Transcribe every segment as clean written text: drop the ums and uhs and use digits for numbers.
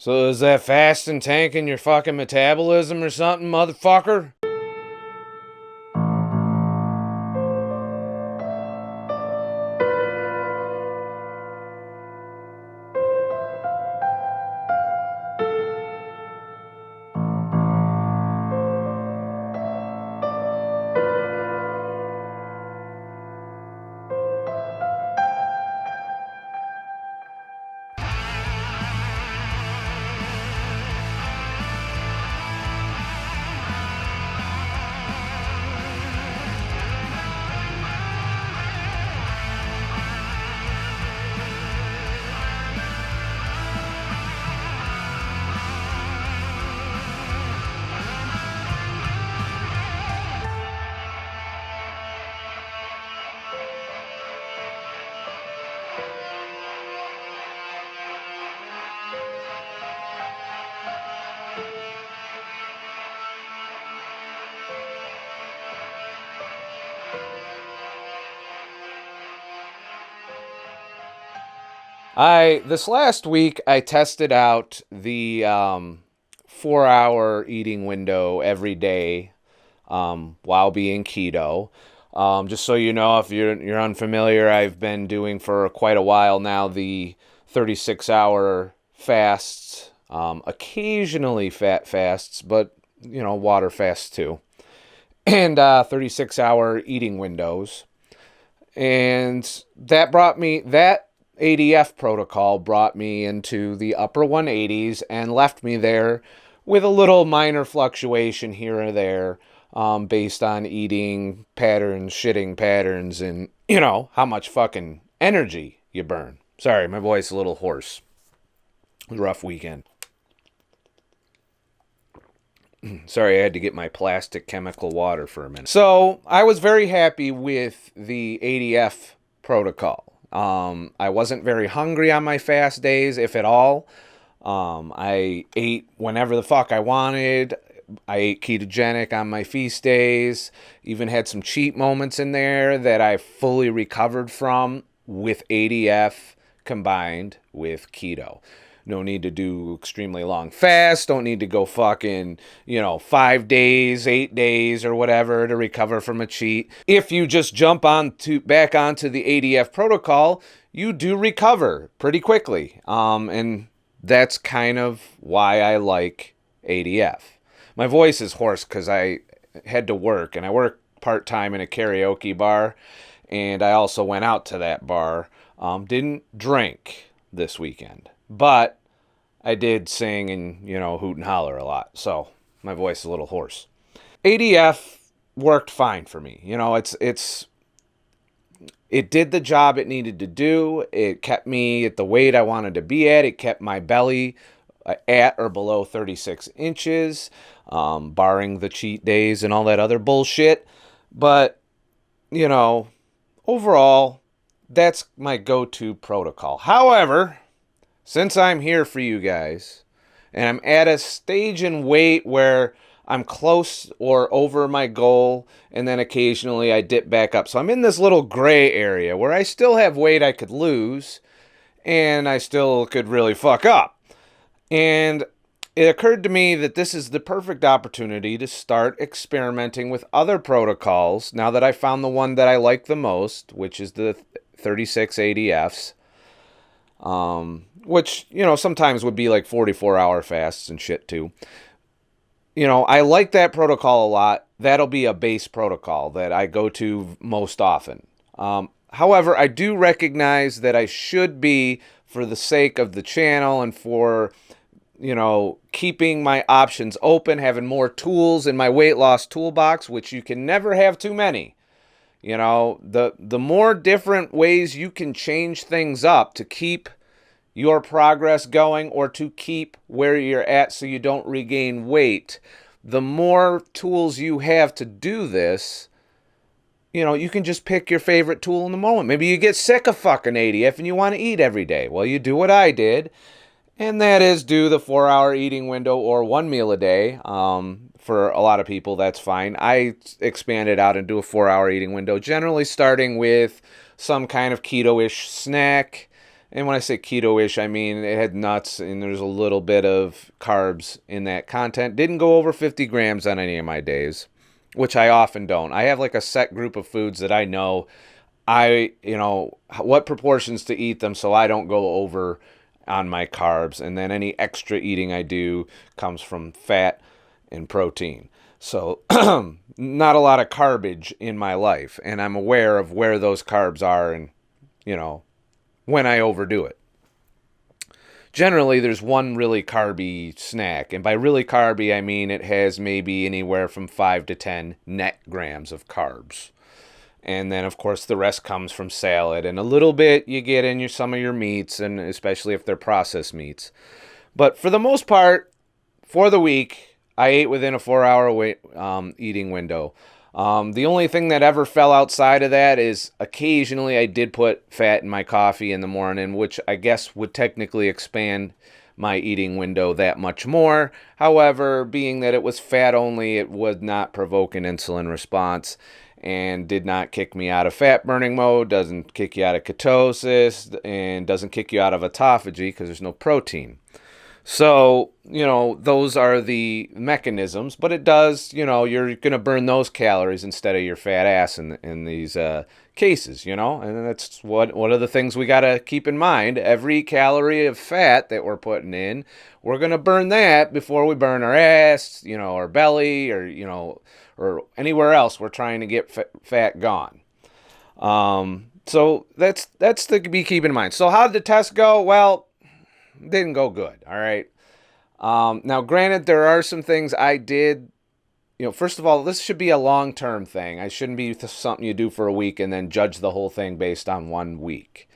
So is that fasting tanking your fucking metabolism or something, motherfucker? This last week I tested out the 4-hour eating window every day while being keto. Just so you know, if you're unfamiliar, I've been doing for quite a while now the 36-hour fasts, occasionally fat fasts, but water fasts too, and 36-hour eating windows. And that ADF protocol brought me into the upper 180s and left me there with a little minor fluctuation here or there, based on eating patterns, shitting patterns, and, how much fucking energy you burn. Sorry, my voice is a little hoarse. It was a rough weekend. Sorry, I had to get my plastic chemical water for a minute. So I was very happy with the ADF protocol. I wasn't very hungry on my fast days, if at all. I ate whenever the fuck I wanted. I ate ketogenic on my feast days. Even had some cheat moments in there that I fully recovered from with ADF combined with keto. No need to do extremely long fasts. Don't need to go fucking, 5 days, 8 days or whatever to recover from a cheat. If you just jump back onto the ADF protocol, you do recover pretty quickly. And that's kind of why I like ADF. My voice is hoarse because I had to work, and I work part-time in a karaoke bar, and I also went out to that bar. Didn't drink this weekend, but I did sing and, hoot and holler a lot. So my voice is a little hoarse. ADF worked fine for me. It did the job it needed to do. It kept me at the weight I wanted to be at. It kept my belly at or below 36 inches, barring the cheat days and all that other bullshit. But, overall, that's my go-to protocol. However, since I'm here for you guys, and I'm at a stage in weight where I'm close or over my goal, and then occasionally I dip back up. So I'm in this little gray area where I still have weight I could lose, and I still could really fuck up. And it occurred to me that this is the perfect opportunity to start experimenting with other protocols now that I found the one that I like the most, which is the 36 ADFs. Which, sometimes would be like 44-hour fasts and shit too. I like that protocol a lot. That'll be a base protocol that I go to most often. However, I do recognize that I should be, for the sake of the channel and for, keeping my options open, having more tools in my weight loss toolbox, which you can never have too many. The more different ways you can change things up to keep your progress going or to keep where you're at so you don't regain weight, the more tools you have to do this, you can just pick your favorite tool in the moment. Maybe you get sick of fucking ADF and you want to eat every day. Well, you do what I did, and that is do the 4-hour eating window or one meal a day. For a lot of people, that's fine. I expanded out into a 4-hour eating window, generally starting with some kind of keto-ish snack, And when I say keto-ish, I mean it had nuts and there's a little bit of carbs in that content. Didn't go over 50 grams on any of my days, which I often don't. I have like a set group of foods that I know what proportions to eat them so I don't go over on my carbs. And then any extra eating I do comes from fat and protein. So not a lot of garbage in my life. And I'm aware of where those carbs are and, when I overdo it. Generally, there's one really carby snack. And by really carby, I mean it has maybe anywhere from 5 to 10 net grams of carbs. And then, of course, the rest comes from salad. And a little bit you get in some of your meats, and especially if they're processed meats. But for the most part, for the week, I ate within a 4-hour eating window. The only thing that ever fell outside of that is occasionally I did put fat in my coffee in the morning, which I guess would technically expand my eating window that much more. However, being that it was fat only, it would not provoke an insulin response and did not kick me out of fat burning mode, doesn't kick you out of ketosis, and doesn't kick you out of autophagy because there's no protein. So, those are the mechanisms, but it does, you're going to burn those calories instead of your fat ass in these cases, and that's what are the things we got to keep in mind. Every calorie of fat that we're putting in, we're going to burn that before we burn our ass, our belly, or anywhere else we're trying to get fat gone. So that's to be keeping in mind. So how did the test go? Well, didn't go good. All right. Now, granted, there are some things I did. First of all, this should be a long-term thing. I shouldn't be something you do for a week and then judge the whole thing based on 1 week.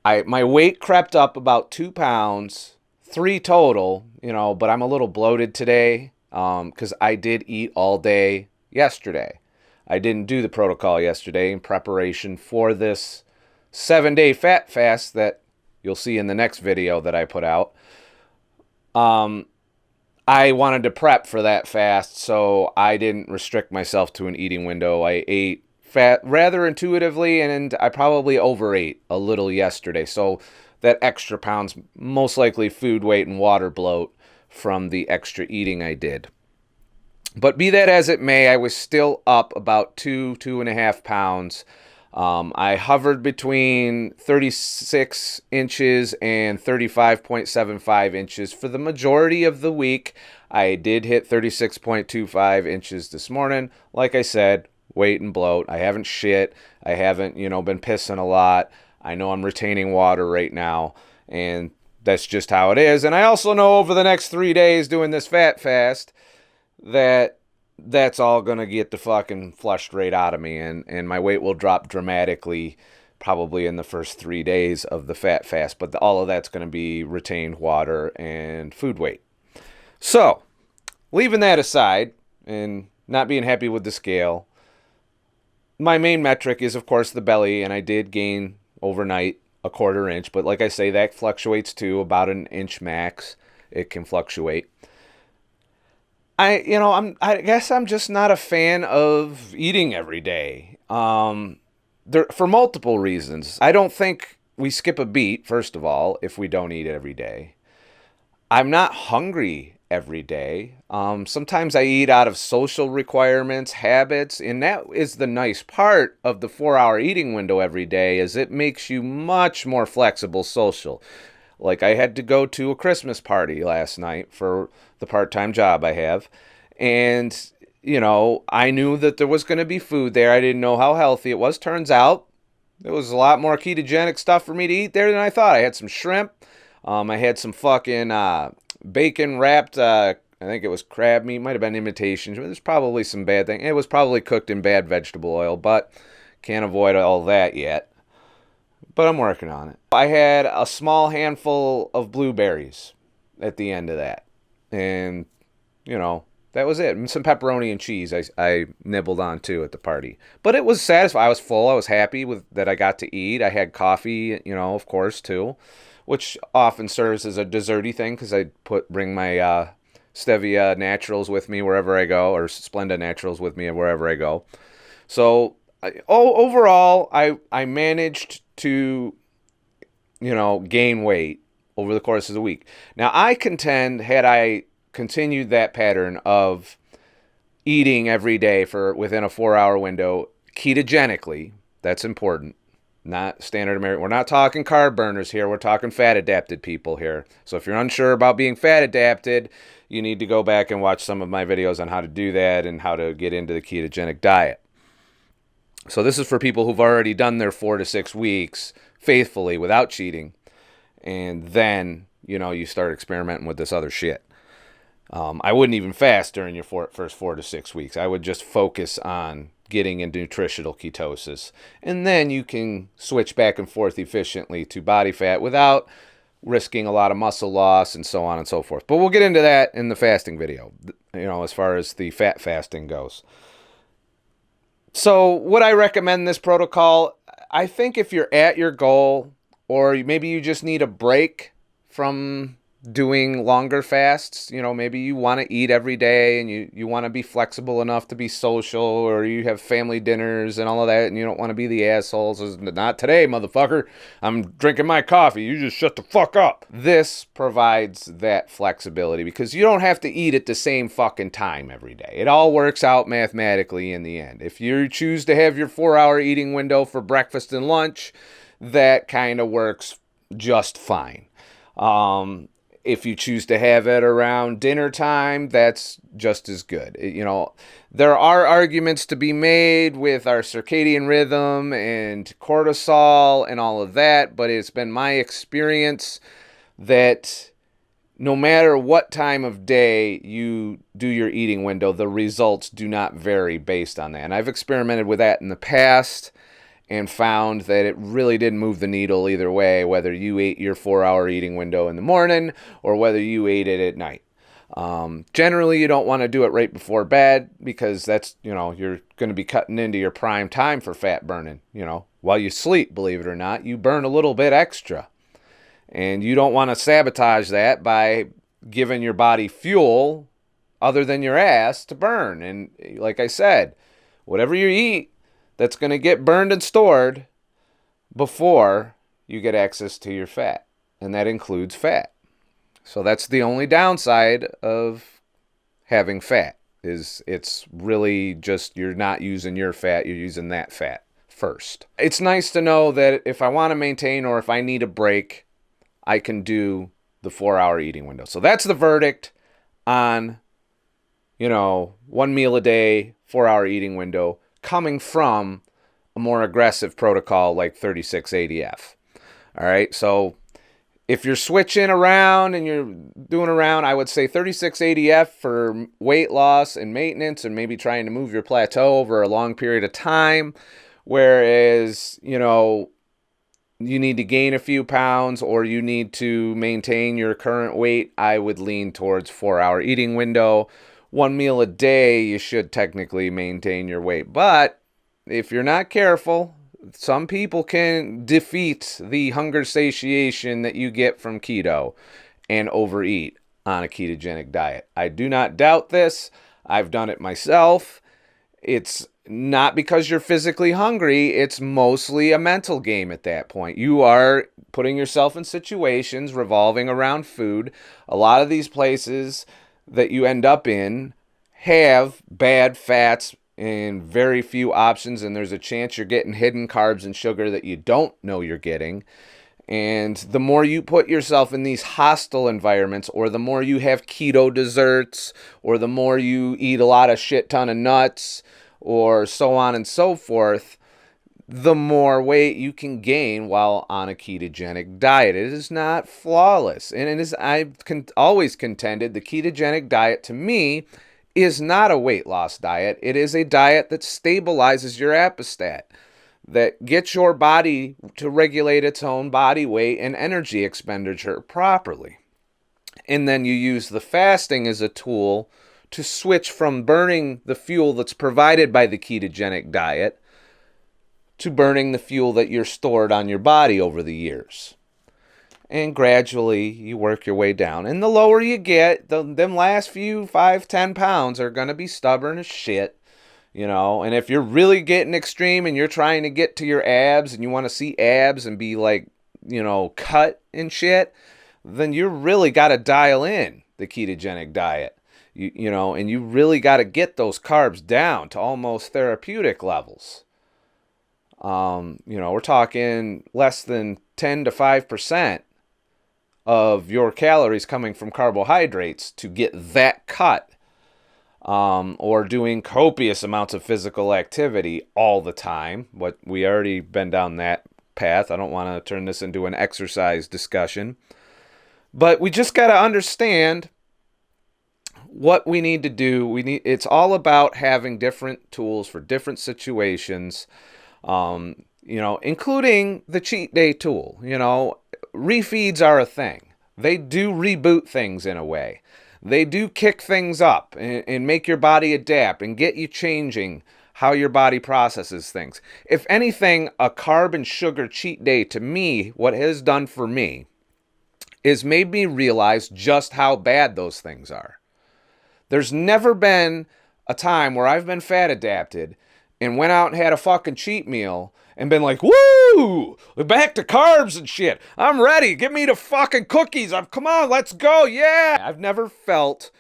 My weight crept up about 2 pounds, 3 total, but I'm a little bloated today because I did eat all day yesterday. I didn't do the protocol yesterday in preparation for this 7-day fat fast that you'll see in the next video that I put out. I wanted to prep for that fast, so I didn't restrict myself to an eating window. I ate fat rather intuitively, and I probably overate a little yesterday. So that extra pound's most likely food weight and water bloat from the extra eating I did. But be that as it may, I was still up about 2.5 pounds. I hovered between 36 inches and 35.75 inches for the majority of the week. I did hit 36.25 inches this morning. Like I said, weight and bloat. I haven't shit. I haven't, been pissing a lot. I know I'm retaining water right now, and that's just how it is. And I also know over the next 3 days doing this fat fast that's all going to get the fucking flushed right out of me, and my weight will drop dramatically probably in the first 3 days of the fat fast, but all of that's going to be retained water and food weight. So, leaving that aside and not being happy with the scale, my main metric is, of course, the belly, and I did gain overnight a 1/4 inch, but like I say, that fluctuates to about an inch max. It can fluctuate. I guess I'm just not a fan of eating every day. For multiple reasons. I don't think we skip a beat, first of all, if we don't eat every day. I'm not hungry every day. Sometimes I eat out of social requirements, habits, and that is the nice part of the 4-hour eating window every day, is it makes you much more flexible social. Like I had to go to a Christmas party last night for the part-time job I have. And, I knew that there was going to be food there. I didn't know how healthy it was. Turns out there was a lot more ketogenic stuff for me to eat there than I thought. I had some shrimp. I had some fucking bacon wrapped, I think it was crab meat. Might have been imitation. There's probably some bad thing. It was probably cooked in bad vegetable oil, but can't avoid all that yet. But I'm working on it. I had a small handful of blueberries at the end of that. And, that was it. And some pepperoni and cheese I nibbled on too at the party. But it was satisfying. I was full. I was happy with that I got to eat. I had coffee, of course, too, which often serves as a desserty thing because I bring my Stevia Naturals with me wherever I go, or Splenda Naturals with me wherever I go. So overall, I managed to gain weight over the course of the week. Now, I contend, had I continued that pattern of eating every day for within a 4-hour window, ketogenically, that's important, not standard American. We're not talking carb burners here. We're talking fat adapted people here. So if you're unsure about being fat adapted, you need to go back and watch some of my videos on how to do that and how to get into the ketogenic diet. So this is for people who've already done their 4 to 6 weeks faithfully without cheating. And then, you start experimenting with this other shit. I wouldn't even fast during your first 4 to 6 weeks. I would just focus on getting into nutritional ketosis. And then you can switch back and forth efficiently to body fat without risking a lot of muscle loss and so on and so forth. But we'll get into that in the fasting video, as far as the fat fasting goes. So would I recommend this protocol? I think if you're at your goal, or maybe you just need a break from doing longer fasts, maybe you want to eat every day and you want to be flexible enough to be social, or you have family dinners and all of that, and you don't want to be the assholes. Not today, motherfucker. I'm drinking my coffee. You just shut the fuck up. This provides that flexibility because you don't have to eat at the same fucking time every day. It all works out mathematically in the end. If you choose to have your 4-hour eating window for breakfast and lunch, that kind of works just fine. If you choose to have it around dinner time, that's just as good. There are arguments to be made with our circadian rhythm and cortisol and all of that, but it's been my experience that no matter what time of day you do your eating window, the results do not vary based on that. And I've experimented with that in the past and found that it really didn't move the needle either way, whether you ate your 4-hour eating window in the morning or whether you ate it at night. Generally, you don't want to do it right before bed because that's, you're going to be cutting into your prime time for fat burning. While you sleep, believe it or not, you burn a little bit extra. And you don't want to sabotage that by giving your body fuel other than your ass to burn. And like I said, whatever you eat, that's going to get burned and stored before you get access to your fat. And that includes fat. So that's the only downside of having fat, is it's really just you're not using your fat, you're using that fat first. It's nice to know that if I want to maintain or if I need a break, I can do the 4-hour eating window. So that's the verdict on, 1 meal a day, 4-hour eating window, coming from a more aggressive protocol like 3680F. All right, so if you're switching around and you're doing around, I would say 3680F for weight loss and maintenance and maybe trying to move your plateau over a long period of time, whereas, you need to gain a few pounds or you need to maintain your current weight, I would lean towards 4-hour eating window. 1 meal a day, you should technically maintain your weight. But if you're not careful, some people can defeat the hunger satiation that you get from keto and overeat on a ketogenic diet. I do not doubt this. I've done it myself. It's not because you're physically hungry. It's mostly a mental game at that point. You are putting yourself in situations revolving around food. A lot of these places that you end up in have bad fats and very few options, and there's a chance you're getting hidden carbs and sugar that you don't know you're getting. And the more you put yourself in these hostile environments, or the more you have keto desserts, or the more you eat a lot of shit ton of nuts, or so on and so forth, the more weight you can gain while on a ketogenic diet. It is not flawless. And it is, I've always contended the ketogenic diet to me is not a weight loss diet. It is a diet that stabilizes your appestat, that gets your body to regulate its own body weight and energy expenditure properly. And then you use the fasting as a tool to switch from burning the fuel that's provided by the ketogenic diet to burning the fuel that you're stored on your body over the years. And gradually you work your way down. And the lower you get, them last few 5-10 pounds are going to be stubborn as shit. And if you're really getting extreme and you're trying to get to your abs and you want to see abs and be like cut and shit, then you really got to dial in the ketogenic diet. And you really got to get those carbs down to almost therapeutic levels. We're talking less than 10 to 5% of your calories coming from carbohydrates to get that cut. Or doing copious amounts of physical activity all the time. But we already been down that path. I don't want to turn this into an exercise discussion. But we just got to understand what we need to do. It's all about having different tools for different situations, including the cheat day tool. Refeeds are a thing. They do reboot things in a way. They do kick things up and make your body adapt and get you changing how your body processes things. If anything, a carb and sugar cheat day, to me, what it has done for me is made me realize just how bad those things are. There's never been a time where I've been fat adapted and went out and had a fucking cheat meal and been like, woo, back to carbs and shit. I'm ready. Give me the fucking cookies. Come on, let's go. Yeah. I've never felt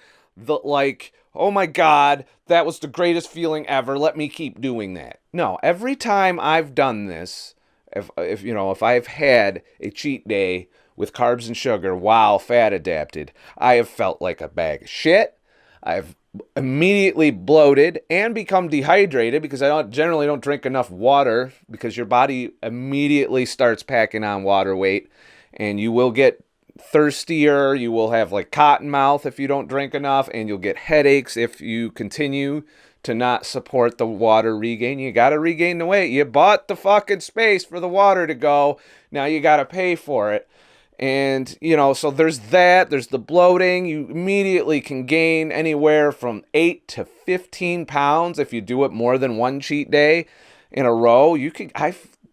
oh my God, that was the greatest feeling ever. Let me keep doing that. No, every time I've done this, if I've had a cheat day with carbs and sugar while fat adapted, I have felt like a bag of shit. I've immediately bloated and become dehydrated because I generally don't drink enough water, because your body immediately starts packing on water weight, and you will get thirstier. You will have cotton mouth if you don't drink enough, and you'll get headaches if you continue to not support the water regain. You got to regain the weight. You bought the fucking space for the water to go. Now you got to pay for it. And, so there's that. There's the bloating. You immediately can gain anywhere from 8 to 15 pounds if you do it more than one cheat day in a row.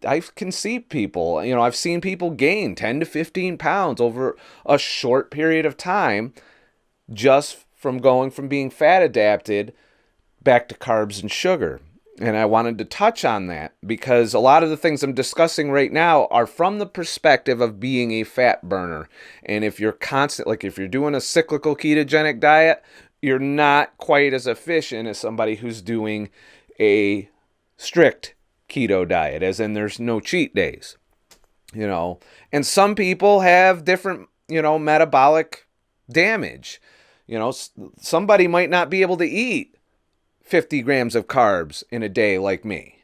I can see people, I've seen people gain 10 to 15 pounds over a short period of time just from going from being fat adapted back to carbs and sugar. And I wanted to touch on that because a lot of the things I'm discussing right now are from the perspective of being a fat burner. And if you're if you're doing a cyclical ketogenic diet, you're not quite as efficient as somebody who's doing a strict keto diet, as in there's no cheat days, And some people have different, metabolic damage. Somebody might not be able to eat 50 grams of carbs in a day like me,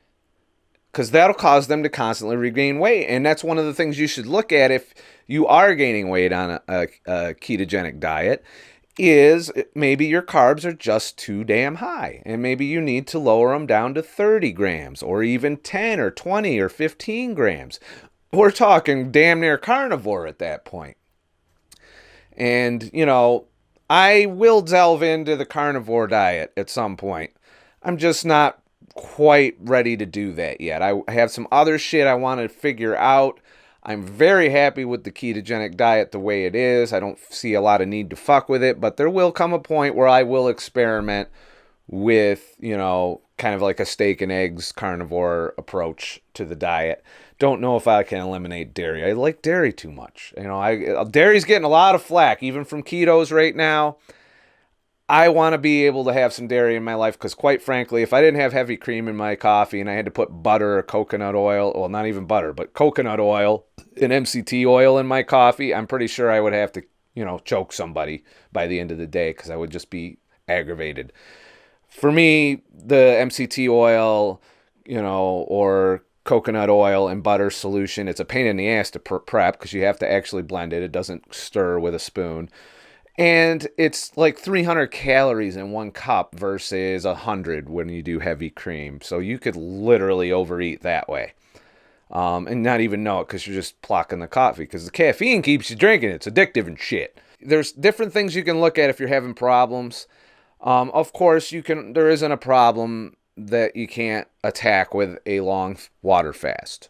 because that'll cause them to constantly regain weight. And that's one of the things you should look at if you are gaining weight on a ketogenic diet, is maybe your carbs are just too damn high, and maybe you need to lower them down to 30 grams or even 10 or 20 or 15 grams. We're talking damn near carnivore at that point. And, I will delve into the carnivore diet at some point. I'm just not quite ready to do that yet. I have some other shit I want to figure out. I'm very happy with the ketogenic diet the way it is. I don't see a lot of need to fuck with it, but there will come a point where I will experiment with, kind of like a steak and eggs carnivore approach to the diet. Don't know if I can eliminate dairy. I like dairy too much. Dairy's getting a lot of flack, even from ketos right now. I want to be able to have some dairy in my life because, quite frankly, if I didn't have heavy cream in my coffee and I had to put butter or coconut oil, well, not even butter, but coconut oil and MCT oil in my coffee, I'm pretty sure I would have to, choke somebody by the end of the day because I would just be aggravated. For me, the MCT oil, or coconut oil and butter solution, it's a pain in the ass to prep because you have to actually blend it. It doesn't stir with a spoon. And it's like 300 calories in one cup versus 100 when you do heavy cream. So you could literally overeat that way. And not even know it because you're just plucking the coffee. Because the caffeine keeps you drinking. It's addictive and shit. There's different things you can look at if you're having problems. Of course, there isn't a problem that you can't attack with a long water fast.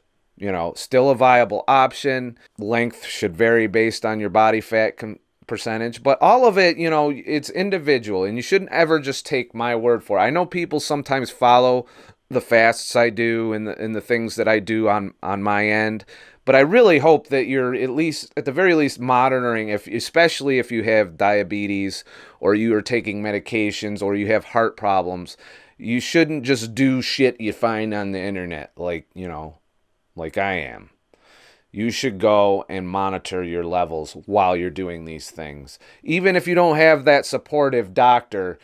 Still a viable option. Length should vary based on your body fat percentage, but all of it, it's individual, and you shouldn't ever just take my word for it. I know people sometimes follow the fasts I do and the things that I do on my end, But I really hope that you're at least, at the very least, monitoring, especially if you have diabetes or you are taking medications or you have heart problems. You shouldn't just do shit you find on the internet, like I am. You should go and monitor your levels while you're doing these things. Even if you don't have that supportive doctor,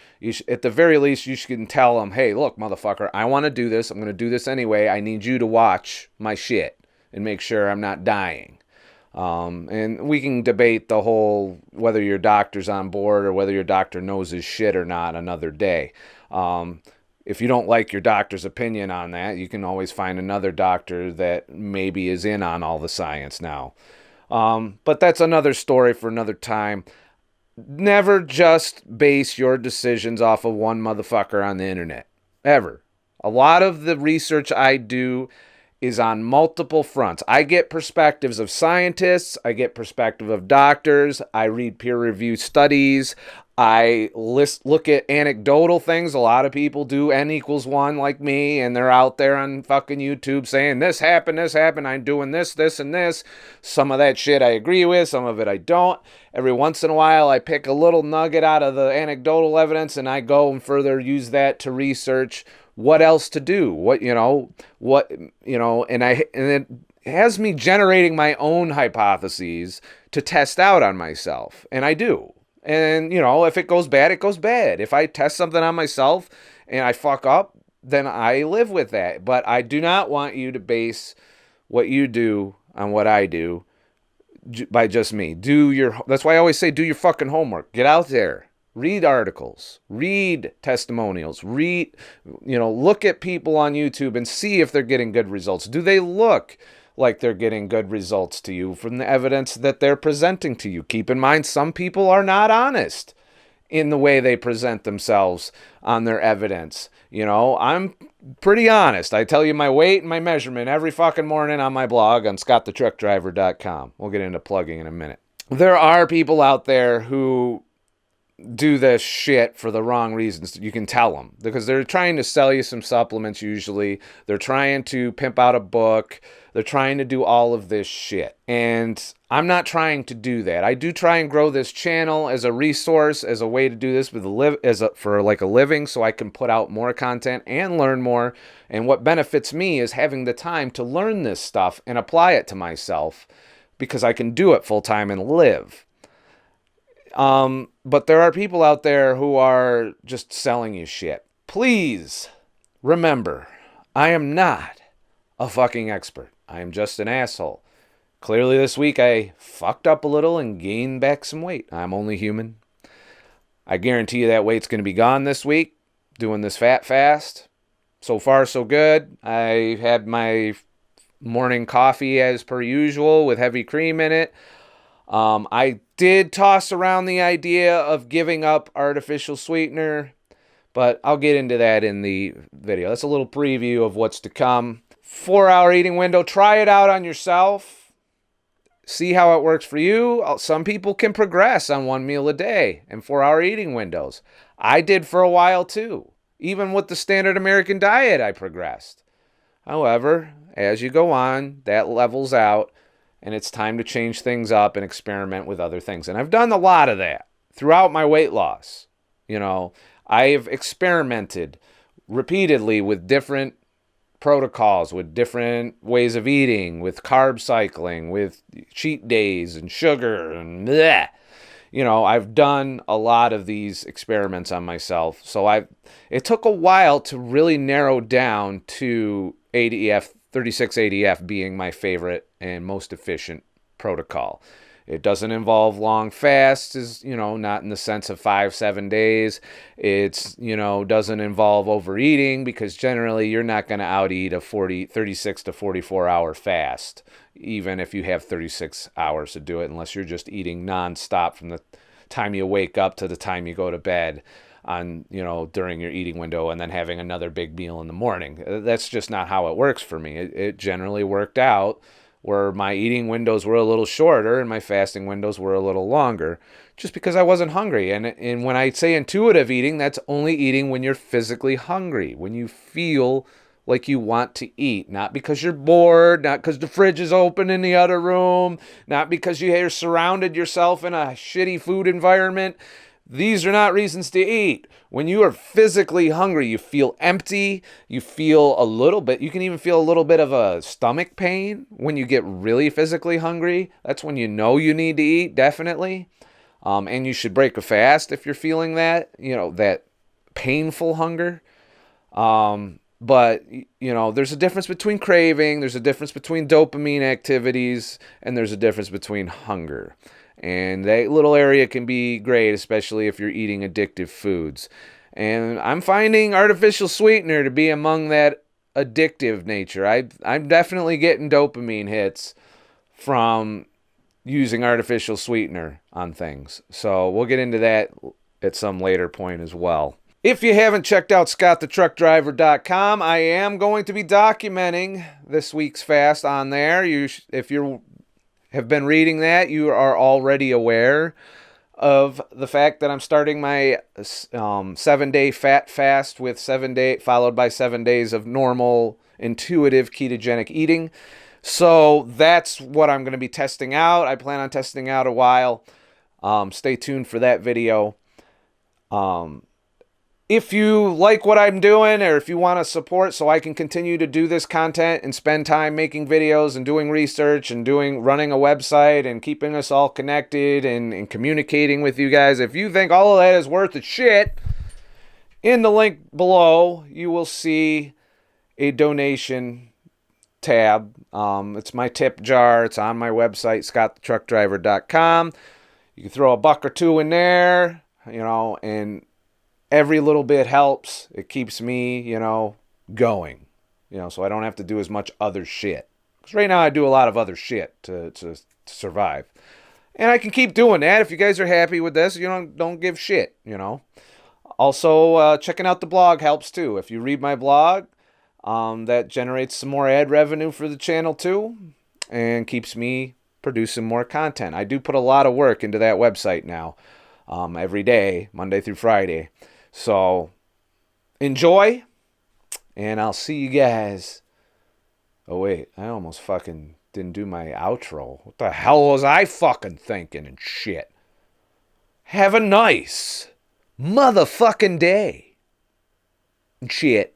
at the very least, you should tell them, hey, look, motherfucker, I want to do this. I'm going to do this anyway. I need you to watch my shit and make sure I'm not dying. And we can debate the whole whether your doctor's on board or whether your doctor knows his shit or not another day. If you don't like your doctor's opinion on that, you can always find another doctor that maybe is in on all the science now. But that's another story for another time. Never just base your decisions off of one motherfucker on the internet. Ever. A lot of the research I do is on multiple fronts. I get perspectives of scientists. I get perspective of doctors. I read peer-reviewed studies. I look at anecdotal things. A lot of people do N=1 like me, and they're out there on fucking YouTube saying, this happened, I'm doing this, and this. Some of that shit I agree with, some of it I don't. Every once in a while, I pick a little nugget out of the anecdotal evidence, and I go and further use that to research what else to do, and it has me generating my own hypotheses to test out on myself, and I do. And, if it goes bad, it goes bad. If I test something on myself and I fuck up, then I live with that. But I do not want you to base what you do on what I do by just me. That's why I always say, do your fucking homework. Get out there. Read articles. Read testimonials. Look at people on YouTube and see if they're getting good results. Do they look like they're getting good results to you from the evidence that they're presenting to you? Keep in mind, some people are not honest in the way they present themselves on their evidence. I'm pretty honest. I tell you my weight and my measurement every fucking morning on my blog on ScottTheTruckDriver.com. We'll get into plugging in a minute. There are people out there who do this shit for the wrong reasons. You can tell them because they're trying to sell you some supplements. Usually they're trying to pimp out a book. They're trying to do all of this shit. And I'm not trying to do that. I do try and grow this channel as a resource, as a way to do this for a living, so I can put out more content and learn more. And what benefits me is having the time to learn this stuff and apply it to myself because I can do it full time and live. But there are people out there who are just selling you shit. Please remember, I am not a fucking expert. I am just an asshole. Clearly this week I fucked up a little and gained back some weight. I'm only human. I guarantee you that weight's going to be gone this week, doing this fat fast. So far, so good. I had my morning coffee as per usual with heavy cream in it. I did toss around the idea of giving up artificial sweetener, but I'll get into that in the video. That's a little preview of what's to come. 4-hour eating window. Try it out on yourself. See how it works for you. Some people can progress on 1 meal a day and 4-hour eating windows. I did for a while too. Even with the standard American diet, I progressed. However, as you go on, that levels out. And it's time to change things up and experiment with other things. And I've done a lot of that throughout my weight loss. I've experimented repeatedly with different protocols, with different ways of eating, with carb cycling, with cheat days and sugar and bleh. I've done a lot of these experiments on myself. So it took a while to really narrow down to 36 ADF being my favorite and most efficient protocol. It doesn't involve long fasts, not in the sense of 5-7 days. It's, doesn't involve overeating because generally you're not going to out-eat a 36 to 44 hour fast, even if you have 36 hours to do it, unless you're just eating nonstop from the time you wake up to the time you go to bed during your eating window and then having another big meal in the morning. That's just not how it works for me. It generally worked out where my eating windows were a little shorter and my fasting windows were a little longer just because I wasn't hungry. And when I say intuitive eating, that's only eating when you're physically hungry, when you feel like you want to eat. Not because you're bored, not because the fridge is open in the other room, not because you're surrounded yourself in a shitty food environment. These are not reasons to eat. When you are physically hungry, you feel empty, you feel a little bit, you can even feel a little bit of a stomach pain when you get really physically hungry. That's when you know you need to eat, definitely. And you should break a fast if you're feeling that, that painful hunger. But, there's a difference between craving, there's a difference between dopamine activities, and there's a difference between hunger. And that little area can be great, especially if you're eating addictive foods. And I'm finding artificial sweetener to be among that addictive nature. I'm definitely getting dopamine hits from using artificial sweetener on things. So we'll get into that at some later point as well. If you haven't checked out ScottTheTruckDriver.com, I am going to be documenting this week's fast on there. If you have been reading that, you are already aware of the fact that I'm starting my 7-day fat fast with followed by 7 days of normal, intuitive ketogenic eating. So that's what I'm going to be testing out. I plan on testing out a while. Stay tuned for that video. If you like what I'm doing, or if you want to support so I can continue to do this content and spend time making videos and doing research and running a website and keeping us all connected and communicating with you guys, if you think all of that is worth the shit, in the link below, you will see a donation tab. It's my tip jar. It's on my website, ScottTheTruckDriver.com. You can throw $1 or $2 in there, and every little bit helps. It keeps me, going, so I don't have to do as much other shit. Because right now I do a lot of other shit to survive. And I can keep doing that. If you guys are happy with this, don't give shit, Also, checking out the blog helps too. If you read my blog, that generates some more ad revenue for the channel too, and keeps me producing more content. I do put a lot of work into that website now, every day, Monday through Friday. So, enjoy, and I'll see you guys. Oh, wait, I almost fucking didn't do my outro. What the hell was I fucking thinking and shit? Have a nice motherfucking day. And shit.